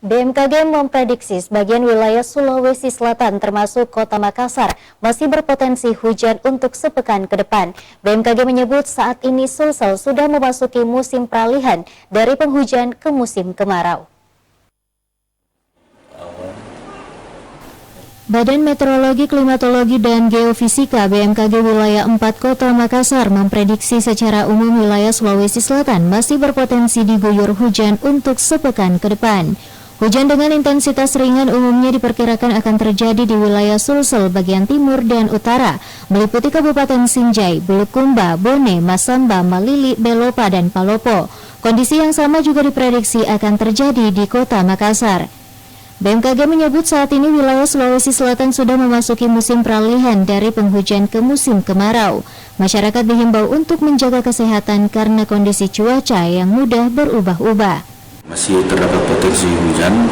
BMKG memprediksi sebagian wilayah Sulawesi Selatan termasuk Kota Makassar masih berpotensi hujan untuk sepekan ke depan. BMKG menyebut saat ini Sulsel sudah memasuki musim peralihan dari penghujan ke musim kemarau. Badan Meteorologi, Klimatologi, dan Geofisika BMKG wilayah 4 Kota Makassar memprediksi secara umum wilayah Sulawesi Selatan masih berpotensi diguyur hujan untuk sepekan ke depan. Hujan dengan intensitas ringan umumnya diperkirakan akan terjadi di wilayah Sulsel bagian timur dan utara, meliputi Kabupaten Sinjai, Bulukumba, Bone, Masamba, Malili, Belopa, dan Palopo. Kondisi yang sama juga diprediksi akan terjadi di Kota Makassar. BMKG menyebut saat ini wilayah Sulawesi Selatan sudah memasuki musim peralihan dari penghujan ke musim kemarau. Masyarakat dihimbau untuk menjaga kesehatan karena kondisi cuaca yang mudah berubah-ubah. Masih terdapat potensi hujan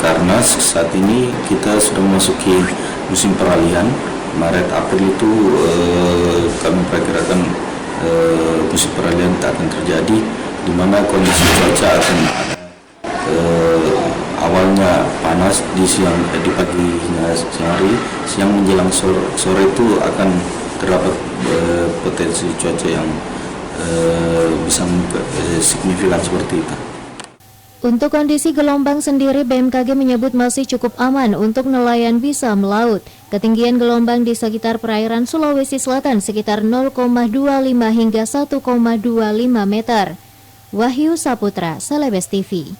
karena saat ini kita sudah memasuki musim peralihan. Maret April itu kami perkirakan musim peralihan tak akan terjadi, di mana kondisi cuaca akan awalnya panas di pagi hingga siang hari, siang menjelang sore itu akan terdapat potensi cuaca yang bisa signifikan seperti itu. Untuk kondisi gelombang sendiri, BMKG menyebut masih cukup aman untuk nelayan bisa melaut. Ketinggian gelombang di sekitar perairan Sulawesi Selatan sekitar 0,25 hingga 1,25 meter. Wahyu Saputra, Celebes TV.